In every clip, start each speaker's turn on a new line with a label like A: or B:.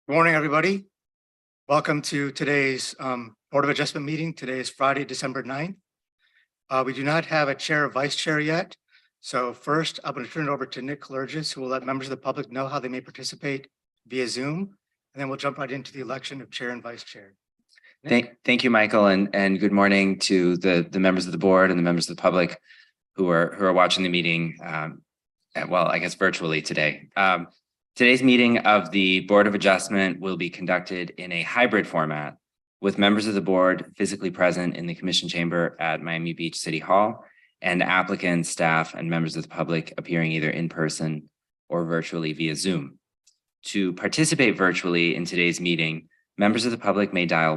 A: Good morning, everybody. Welcome to today's Board of Adjustment meeting. Today is Friday, December 9th. We do not have a chair or vice chair yet. So first, I'm going to turn it over to Nick Clergis, who will let members of the public know how they may participate via Zoom. And then we'll jump right into the election of chair and vice chair.
B: Thank you, Michael, and good morning to the members of the board and the members of the public who are watching the meeting. Well, I guess virtually today. Today's meeting of the Board of Adjustment will be conducted in a hybrid format with members of the board physically present in the commission chamber at Miami Beach City Hall and applicants, staff, and members of the public appearing either in person or virtually via Zoom. To participate virtually in today's meeting, members of the public may dial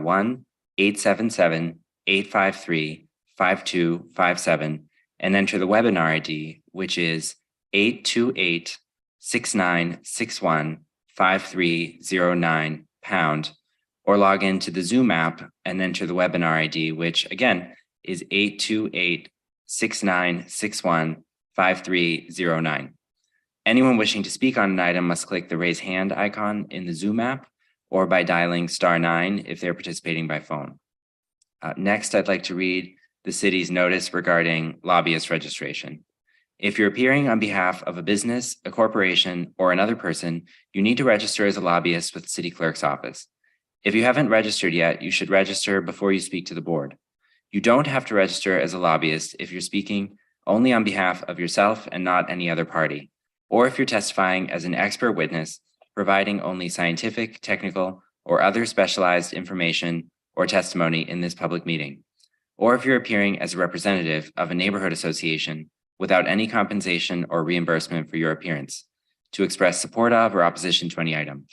B: 1-877-853-5257 and enter the webinar ID, which is 828-6961-5309#, or log into the Zoom app and enter the webinar ID, which again is 828-6961-5309. Anyone wishing to speak on an item must click the raise hand icon in the Zoom app or by dialing *9 if they're participating by phone. Next, I'd like to read the city's notice regarding lobbyist registration. If you're appearing on behalf of a business, a corporation, or another person, you need to register as a lobbyist with the city clerk's office. If you haven't registered yet, you should register before you speak to the board. You don't have to register as a lobbyist if you're speaking only on behalf of yourself and not any other party, or if you're testifying as an expert witness, providing only scientific, technical, or other specialized information or testimony in this public meeting, or if you're appearing as a representative of a neighborhood association without any compensation or reimbursement for your appearance, to express support of or opposition to any item.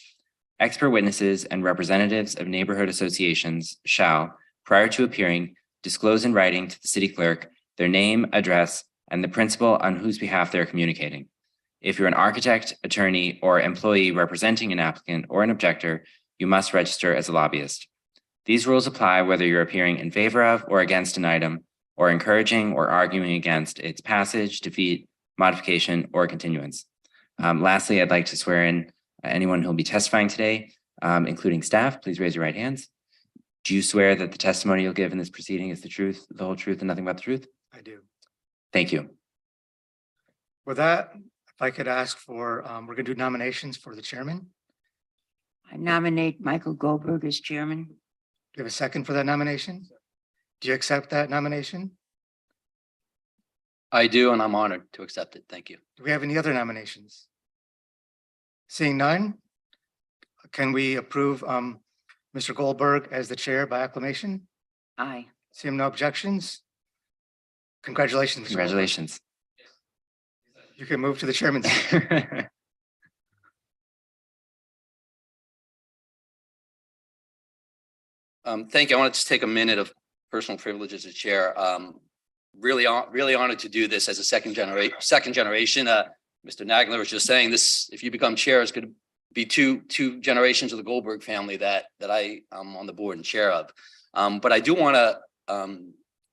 B: Expert witnesses and representatives of neighborhood associations shall, prior to appearing, disclose in writing to the city clerk their name, address, and the principal on whose behalf they're communicating. If you're an architect, attorney, or employee representing an applicant or an objector, you must register as a lobbyist. These rules apply whether you're appearing in favor of or against an item, or encouraging or arguing against its passage, defeat, modification, or continuance. Lastly, I'd like to swear in anyone who will be testifying today, including staff. Please raise your right hands. Do you swear that the testimony you'll give in this proceeding is the truth, the whole truth, and nothing but the truth?
A: I do.
B: Thank you.
A: With that, if I could ask for, we're going to do nominations for the chairman.
C: I nominate Michael Goldberg as chairman.
A: Do you have a second for that nomination? Do you accept that nomination?
D: I do, and I'm honored to accept it. Thank you.
A: Do we have any other nominations? Seeing none, can we approve Mr. Goldberg as the chair by acclamation?
C: Aye.
A: Seeing no objections? Congratulations. Mr. Goldberg.
B: Congratulations.
A: You can move to the chairman's seat.
D: Thank you. I want to just take a minute of personal privilege as a chair. Really honored to do this as a second generation. Mr. Nagler was just saying this. If you become chair, it's going to be two generations of the Goldberg family that I am on the board and chair of. But I do want to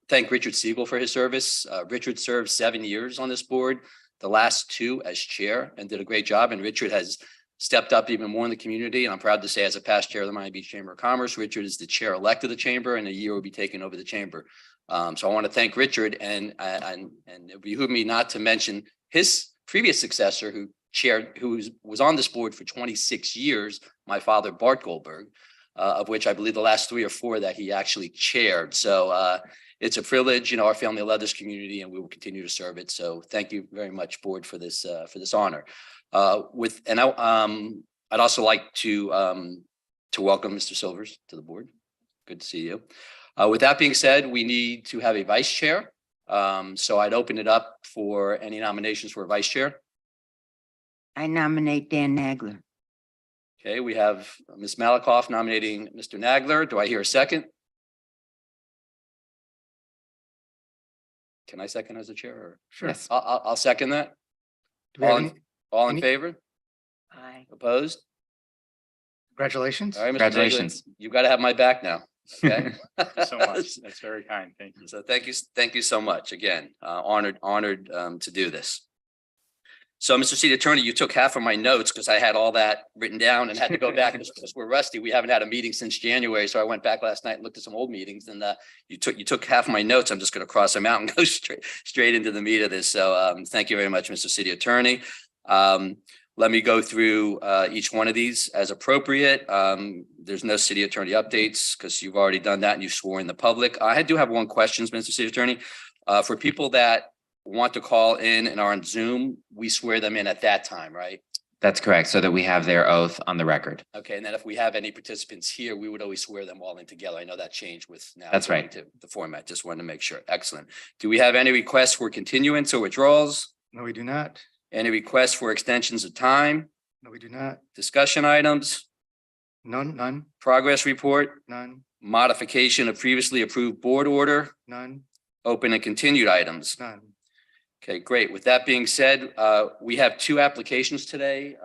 D: thank Richard Siegel for his service. Richard served 7 years on this board, the last 2 as chair, and did a great job. And Richard has stepped up even more in the community. And I'm proud to say, as a past chair of the Miami Beach Chamber of Commerce, Richard is the chair-elect of the chamber, and a year will be taking over the chamber. So I want to thank Richard, and it behooves me not to mention his previous successor, who was on this board for 26 years, my father, Bart Goldberg, of which I believe the last 3 or 4 that he actually chaired. So it's a privilege. Our family loved this community, and we will continue to serve it. So thank you very much, board, for this honor. I'd also like to welcome Mr. Silvers to the board. Good to see you. With that being said, we need to have a vice chair. So I'd open it up for any nominations for a vice chair.
C: I nominate Dan Nagler.
D: Okay, we have Ms. Malakoff nominating Mr. Nagler. Do I hear a second? Can I second as a chair? Or?
A: Sure.
B: Yes.
D: I'll second that.
A: Do we have
D: All in
A: any-
D: favor?
C: Aye.
D: Opposed?
A: Congratulations.
D: All right, Mr.
B: Congratulations.
D: Nagler, you've got to have my back now. Okay.
E: Thank you so much. That's very kind. Thank you.
D: So thank you so much again. Honored to do this. So, Mr. City Attorney, you took half of my notes because I had all that written down and had to go back because we're rusty. We haven't had a meeting since January. So I went back last night and looked at some old meetings and you took half of my notes. I'm just going to cross them out and go straight into the meat of this. So thank you very much, Mr. City Attorney. Let me go through each one of these as appropriate. There's no city attorney updates because you've already done that and you've sworn the public. I do have one question, Mr. City Attorney. For people that want to call in and are on Zoom, we swear them in at that time, right?
B: That's correct, so that we have their oath on the record.
D: Okay, and then if we have any participants here, we would always swear them all in together. I know that changed with now.
B: That's
D: going
B: right.
D: to the format, just wanted to make sure. Excellent. Do we have any requests for continuance or withdrawals?
A: No, we do not.
D: Any requests for extensions of time?
A: No, we do not.
D: Discussion items?
A: None,
D: Progress report?
A: none,
D: Modification of previously approved board order?
A: none,
D: Open and continued items?
A: none.
D: Okay, great. With that being said, we have two applications today,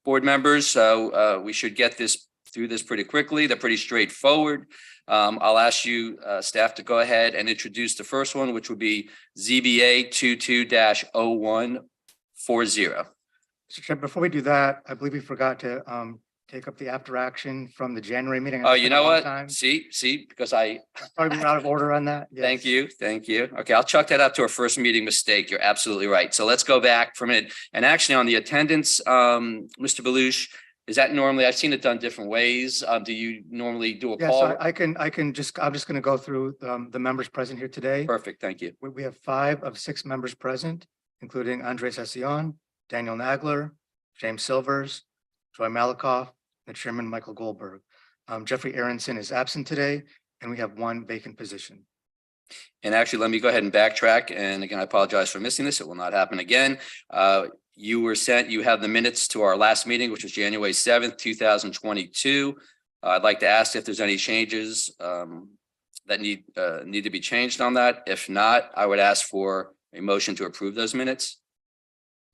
D: board members, so we should get through this pretty quickly. They're pretty straightforward. I'll ask you, staff, to go ahead and introduce the first one, which would be ZBA 22-0140.
A: Mr. Chair, before we do that, I believe we forgot to take up the after action from the January meeting.
D: Oh, you know what? See, because I,
A: Probably been out of order on that.
D: thank
A: Yes.
D: you. Okay, I'll chuck that up to our first meeting mistake. You're absolutely right. So let's go back from it. And actually on the attendance, Mr. Belush, is that normally, I've seen it done different ways. Do you normally do a
A: Yes,
D: call?
A: I can I'm just going to go through the members present here today.
D: Perfect, thank you.
A: We have 5 of 6 members present, including Andres Ession, Daniel Nagler, James Silvers, Joy Malakoff, the chairman, Michael Goldberg. Jeffrey Aronson is absent today, and we have 1 vacant position.
D: And actually, let me go ahead and backtrack. And again, I apologize for missing this. It will not happen again. You have the minutes to our last meeting, which was January 7th, 2022. I'd like to ask if there's any changes that need to be changed on that. If not, I would ask for a motion to approve those minutes.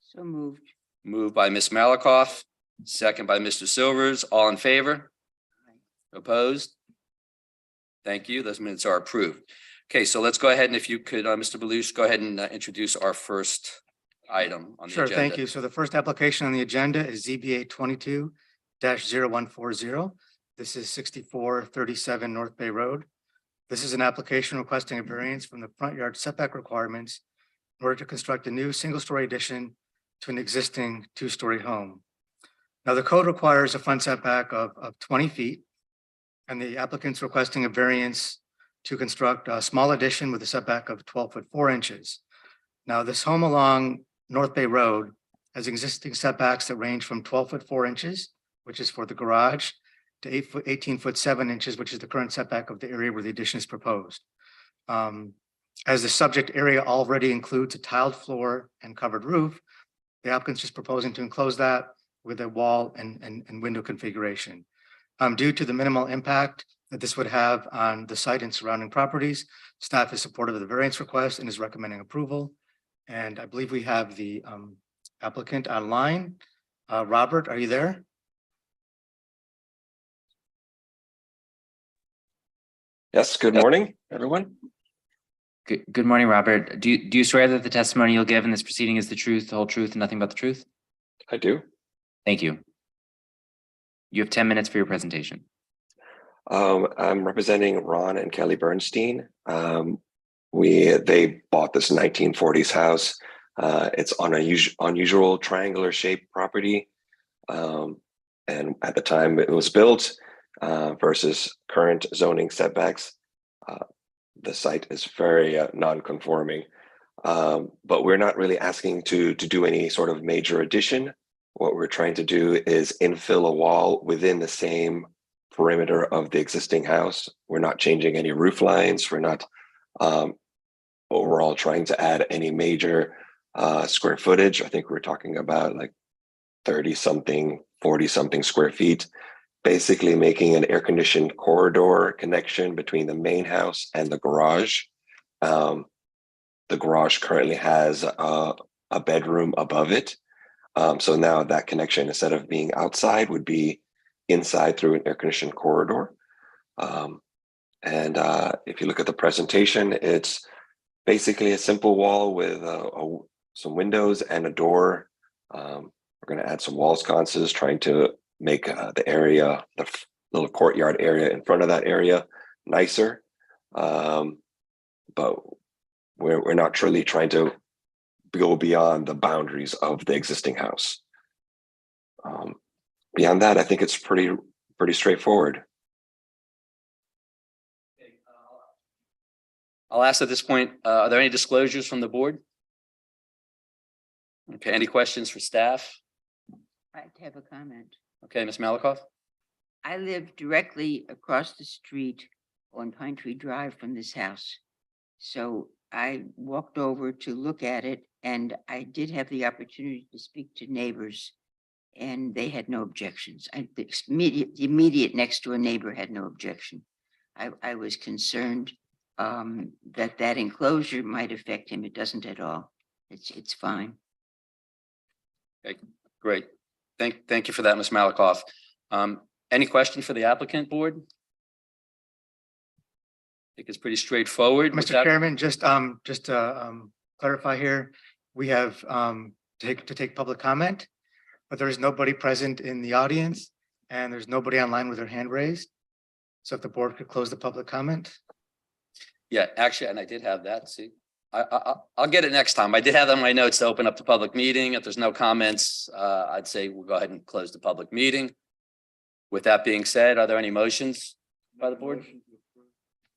C: So moved.
D: Moved by Ms. Malakoff, second by Mr. Silvers. All in favor? Opposed? Thank you. Those minutes are approved. Okay, so let's go ahead and if you could, Mr. Belush, go ahead and introduce our first item on the
A: Sure,
D: agenda.
A: thank you. So the first application on the agenda is ZBA 22-0140. This is 6437 North Bay Road. This is an application requesting a variance from the front yard setback requirements in order to construct a new single-story addition to an existing 2-story home. Now, the code requires a front setback of 20 feet, and the applicant's requesting a variance to construct a small addition with a setback of 12 foot 4 inches. Now, this home along North Bay Road has existing setbacks that range from 12 foot 4 inches, which is for the garage, to 18 foot 7 inches, which is the current setback of the area where the addition is proposed. As the subject area already includes a tiled floor and covered roof, the applicant's just proposing to enclose that with a wall and window configuration. Due to the minimal impact that this would have on the site and surrounding properties, staff is supportive of the variance request and is recommending approval. And I believe we have the applicant online. Robert, are you there?
F: Yes, good morning, everyone.
B: Good morning, Robert. Do you swear that the testimony you'll give in this proceeding is the truth, the whole truth, and nothing but the truth?
F: I do.
B: Thank you. You have 10 minutes for your presentation.
F: I'm representing Ron and Kelly Bernstein. They bought this 1940s house. It's on a unusual triangular shaped property. And at the time it was built versus current zoning setbacks, the site is very non-conforming. But we're not really asking to do any sort of major addition. What we're trying to do is infill a wall within the same perimeter of the existing house. We're not changing any roof lines. We're not overall trying to add any major square footage. I think we're talking about like 30 something, 40 something square feet, basically making an air-conditioned corridor connection between the main house and the garage. The garage currently has a bedroom above it. So now that connection, instead of being outside, would be inside through an air-conditioned corridor. And if you look at the presentation, it's basically a simple wall with some windows and a door We're going to add some wall sconces, trying to make the area, little courtyard area in front of that area nicer. But we're not truly trying to go beyond the boundaries of the existing house. Beyond that, I think it's pretty straightforward.
D: I'll ask at this point, are there any disclosures from the board? Okay, any questions for staff?
C: I have a comment.
D: Okay, Ms. Malakoff?
C: I live directly across the street on Pine Tree Drive from this house. So I walked over to look at it, and I did have the opportunity to speak to neighbors, and they had no objections. The immediate next door neighbor had no objection. I was concerned that enclosure might affect him. It doesn't at all. It's fine.
D: Okay, great. Thank you for that, Ms. Malakoff. Any question for the applicant, board? I think it's pretty straightforward. With
A: Mr.
D: that-
A: Chairman, just to clarify here, we have to take public comment, but there is nobody present in the audience and there's nobody online with their hand raised. So if the board could close the public comment.
D: Yeah, actually, and I did have that, see. I'll get it next time. I did have on my notes to open up the public meeting. If there's no comments, I'd say we'll go ahead and close the public meeting. With that being said, are there any motions by the board?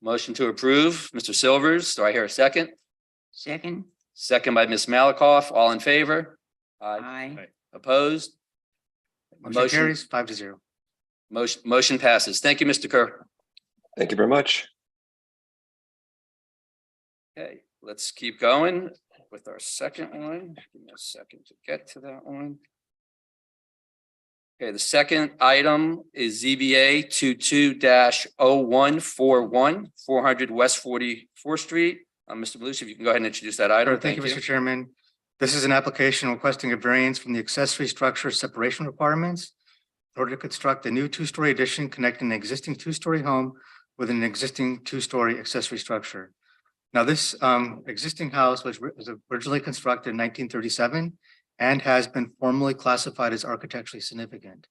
D: Motion to approve, Mr. Silvers. Do I hear a second?
C: Second?
D: Second by Ms. Malakoff. All in favor?
C: Aye.
D: Opposed?
A: Motion carries 5-0.
D: Motion passes. Thank you, Mr. Kerr.
F: Thank you very much.
D: Okay, let's keep going with our second one. Give me a second to get to that one. Okay, the second item is ZBA 22-0141, 400 West 44th Street. Mr. Belushi, if you can go ahead and introduce that item.
A: Sure, thank you, Mr. Chairman. This is an application requesting a variance from the accessory structure separation requirements in order to construct a new two-story addition connecting an existing two-story home with an existing two-story accessory structure. Now, this existing house was originally constructed in 1937 and has been formally classified as architecturally significant.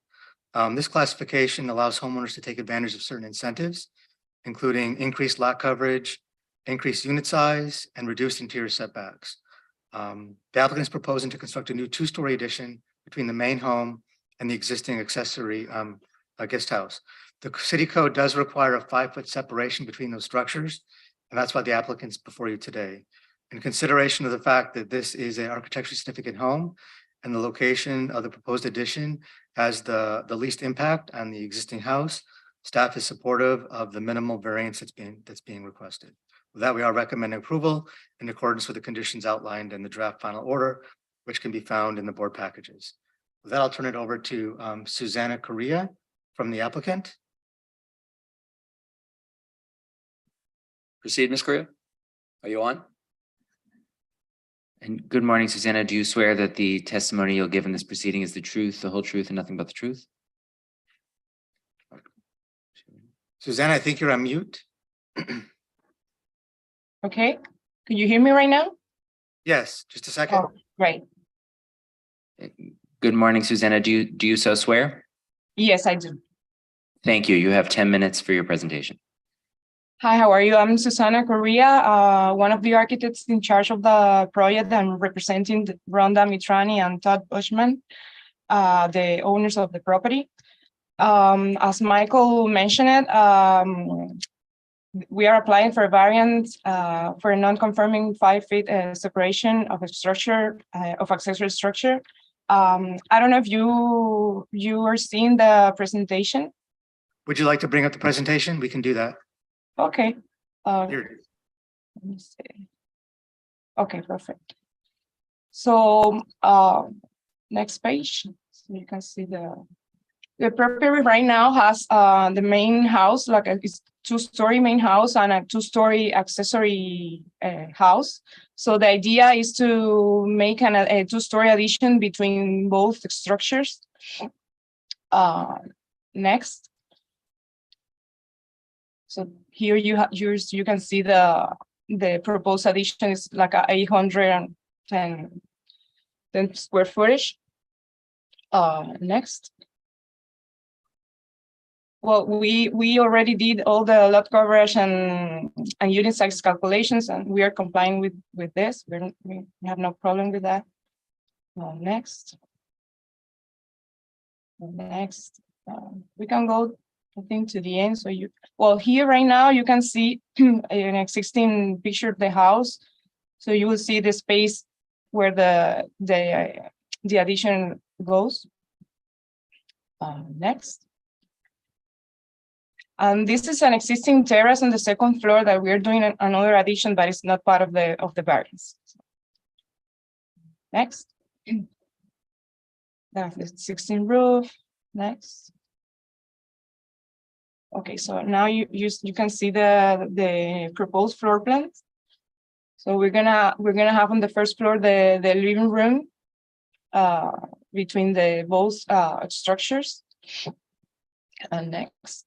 A: This classification allows homeowners to take advantage of certain incentives, including increased lot coverage, increased unit size, and reduced interior setbacks. The applicant is proposing to construct a new two-story addition between the main home and the existing accessory guest house. The city code does require a 5-foot separation between those structures, and that's why the applicant's before you today. In consideration of the fact that this is an architecturally significant home and the location of the proposed addition has the least impact on the existing house, staff is supportive of the minimal variance that's being requested. With that, we are recommending approval in accordance with the conditions outlined in the draft final order, which can be found in the board packages. With that, I'll turn it over to Susanna Correa from the applicant.
D: Proceed, Ms. Correa. Are you on?
B: And good morning, Susanna. Do you swear that the testimony you'll give in this proceeding is the truth, the whole truth, and nothing but the truth?
A: Susanna, I think you're on mute.
G: Okay, can you hear me right now?
A: Yes, just a second.
G: Oh, right.
B: Good morning, Susanna. Do you so swear?
G: Yes, I do.
B: Thank you. You have 10 minutes for your presentation.
G: Hi, how are you? I'm Susana Correa, one of the architects in charge of the project. I'm representing Rhonda Mitrani and Todd Bushman, the owners of the property. As Michael mentioned it, we are applying for a variance for a non-conforming 5 feet separation of a structure, of accessory structure. I don't know if you are seeing the presentation.
A: Would you like to bring up the presentation? We can do that.
G: Okay.
A: Here it is.
G: Let me see. Okay, perfect. So next page, so you can see the property right now has the main house, like a two-story main house and a two-story accessory house. So the idea is to make a two-story addition between both structures. Next. So here you can see the proposed addition is like a 810 square footage. Next. Well, we already did all the lot coverage and unit size calculations, and we are complying with this. We have no problem with that. Next. Next, we can go, I think, to the end. So well, here right now you can see an existing picture of the house. So you will see the space where the addition goes. Next. And this is an existing terrace on the second floor that we're doing another addition, but it's not part of the variance. Next. That's the 16 roof. Next. Okay, so now you can see the proposed floor plans. So we're gonna have on the first floor the living room between the both structures. And next.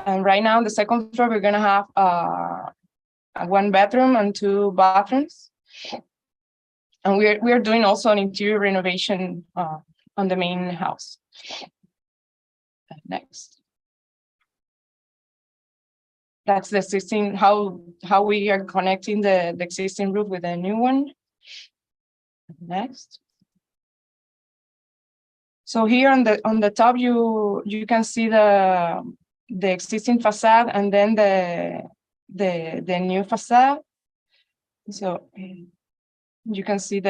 G: And right now on the second floor we're gonna have a 1 bedroom and 2 bathrooms. And we are doing also an interior renovation on the main house. Next. That's the existing, how we are connecting the existing roof with the new one. Next. So here on the top you can see the existing facade and then the new facade. So you can see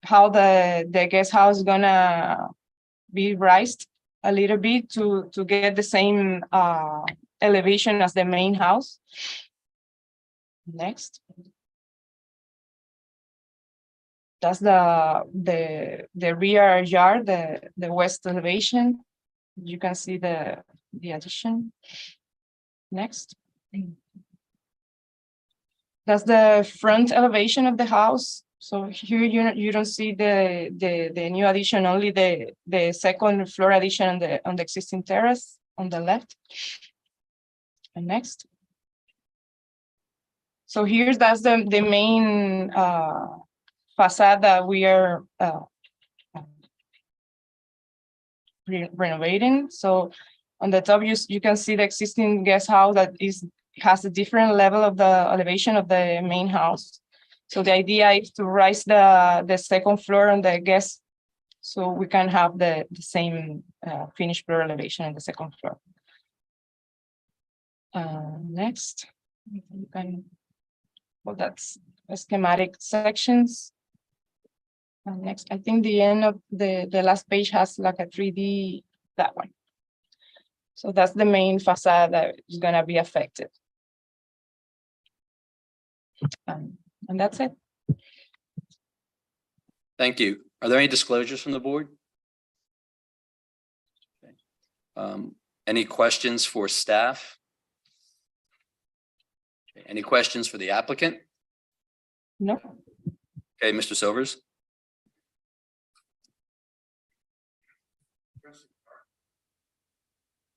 G: how the guest house is gonna be raised a little bit to get the same elevation as the main house. Next. That's the rear yard, the west elevation. You can see the addition. Next. That's the front elevation of the house. So here you don't see the new addition, only the second floor addition on the existing terrace on the left. And next. So that's the main facade that we are renovating. So on the top you can see the existing guest house that has a different level of the elevation of the main house. So the idea is to raise the second floor on the guest, so we can have the same finished floor elevation on the second floor. Next, you can. Well, that's schematic sections. Next, I think the end of the last page has like a 3D, that one. So that's the main facade that is gonna be affected. And that's it.
D: Thank you. Are there any disclosures from the board? Okay. Any questions for staff? Okay. Any questions for the applicant?
G: No.
D: Okay, Mr. Silvers.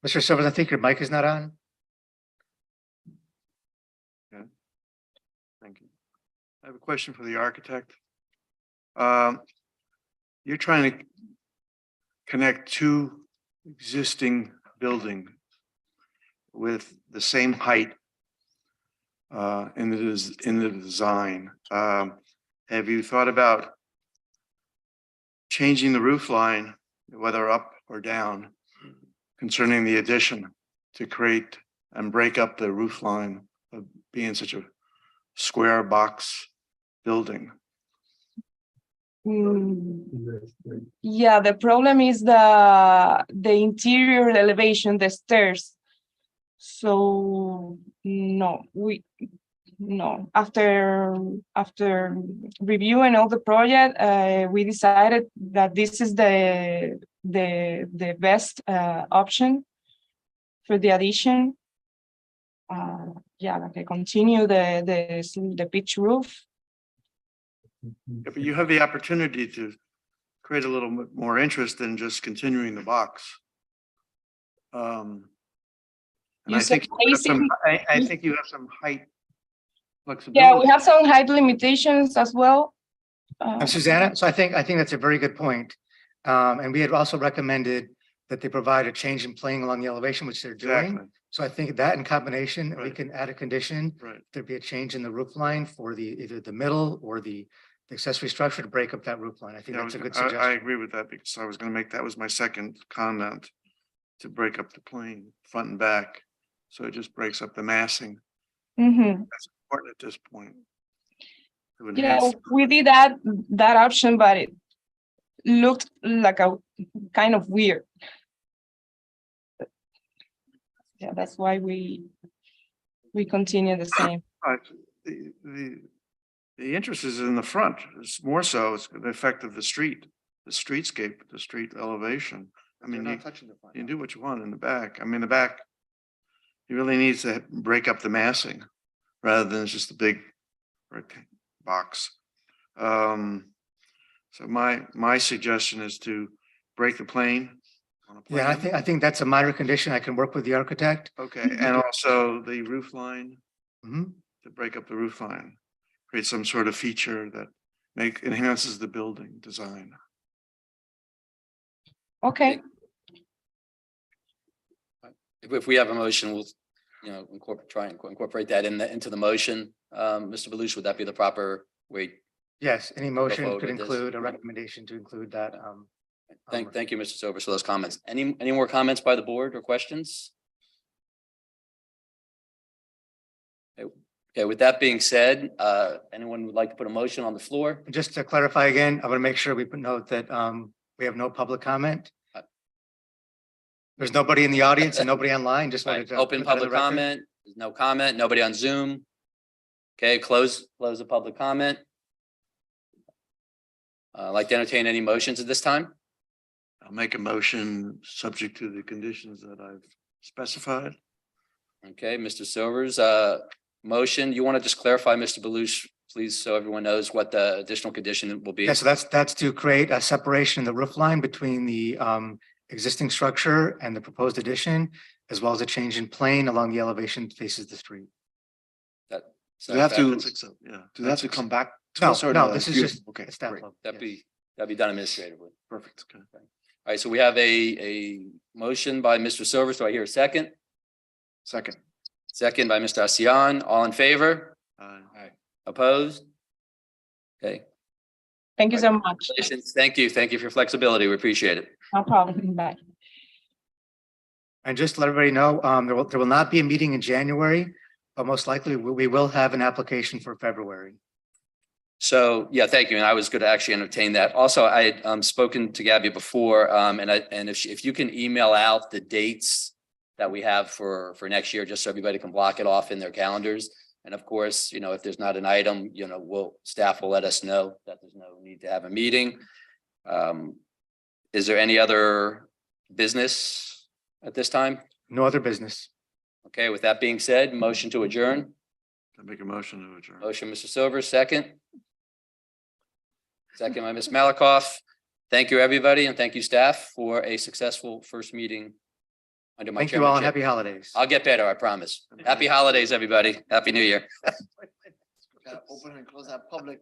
A: Mr. Silvers, I think your mic is not on.
E: Thank you. I have a question for the architect. You're trying to connect 2 existing buildings with the same height in the design. Have you thought about changing the roof line, whether up or down, concerning the addition, to create and break up the roof line of being such a square box building?
G: Yeah, the problem is the interior elevation, the stairs. So no, after reviewing all the project, we decided that this is the best option for the addition. Yeah, like I continue the pitch roof.
E: Yeah, but you have the opportunity to create a little bit more interest than just continuing the box. And
G: You
E: I
G: said
E: think you have some,
G: facing-
E: I think you have some height
G: Yeah,
E: flexibility.
G: we have some height limitations as well.
A: Susanna, so I think that's a very good point. And we had also recommended that they provide a change in plane along the elevation, which they're doing.
E: Exactly,
A: So I think that in combination, we
E: Right.
A: can add a condition,
E: right.
A: there'd be a change in the roof line for either the middle or the accessory structure to break up that roof line. I think
E: Yeah,
A: that's a good
E: I
A: suggestion.
E: agree with that because I was gonna make, that was my second comment. To break up the plane, front and back. So it just breaks up the massing.
G: Mhm.
E: That's important at this point. To
G: Yeah,
E: enhance-
G: we did that option, but it looked like a kind of weird. Yeah, that's why we continue the same.
E: But the interest is in the front. It's more so, it's the effect of the street, the streetscape, the street elevation. I mean, you can do what you want in the back. I mean, the back, he really needs to break up the massing rather than just a big brick box. So my suggestion is to break the plane. On a
A: Yeah,
E: plan.
A: I think that's a minor condition. I can work with the architect.
E: Okay, and also the roof line,
A: Mhm.
E: to break up the roof line, create some sort of feature that enhances the building design.
G: Okay,
D: If we have a motion, we'll, try and incorporate that into the motion. Mr. Belushi, would that be the proper way?
A: Yes, any motion
D: forward
A: could
D: with this.
A: include a recommendation to include that.
D: Thank you, Mr. Sobers, for those comments. Any more comments by the board or questions? Okay, with that being said, anyone would like to put a motion on the floor?
A: Just to clarify again, I want to make sure we put note that we have no public comment. There's nobody in the audience and nobody online, just wanted
D: Right,
A: to.
D: open
A: put that in the
D: public
A: record.
D: comment, there's no comment, nobody on Zoom. Okay, close the public comment. Like to entertain any motions at this time?
E: I'll make a motion subject to the conditions that I've specified.
D: Okay, Mr. Silvers, motion, you want to just clarify, Mr. Belushi, please, so everyone knows what the additional condition will be?
A: Yeah, so that's to create a separation in the roof line between the existing structure and the proposed addition, as well as a change in plane along the elevation that faces the street.
D: So
H: Do they have to,
E: That's accept- Yeah.
H: do they have to come back to
A: No,
H: us or
A: no,
H: no?
A: this is
H: Beautiful.
A: just
H: Okay,
A: a staff
H: great.
A: level.
D: that'd
A: yes.
D: be done administratively.
H: Perfect.
E: Okay.
D: All right, so we have a motion by Mr. Silvers. Do I hear a second?
H: Second.
D: Second by Mr. Asian. All in favor? Opposed? Okay,
G: thank you so much.
D: thank you. Thank you for your flexibility. We appreciate it.
G: No problem. Bye.
A: And just to let everybody know, there will not be a meeting in January, but most likely we will have an application for February.
D: So, yeah, thank you. And I was going to actually entertain that. Also, I had spoken to Gabby before, and if you can email out the dates that we have for next year, just so everybody can block it off in their calendars. And of course, if there's not an item, staff will let us know that there's no need to have a meeting. Is there any other business at this time?
A: No other business.
D: Okay, with that being said, motion to adjourn.
E: I make a motion to adjourn.
D: Motion, Mr. Silver, second. Second by Ms. Malakoff. Thank you, everybody, and thank you, staff, for a successful first meeting under my
A: Thank you all and
D: chairmanship.
A: happy holidays.
D: I'll get better, I promise. Happy holidays, everybody. Happy New Year.
H: Gotta open and close that public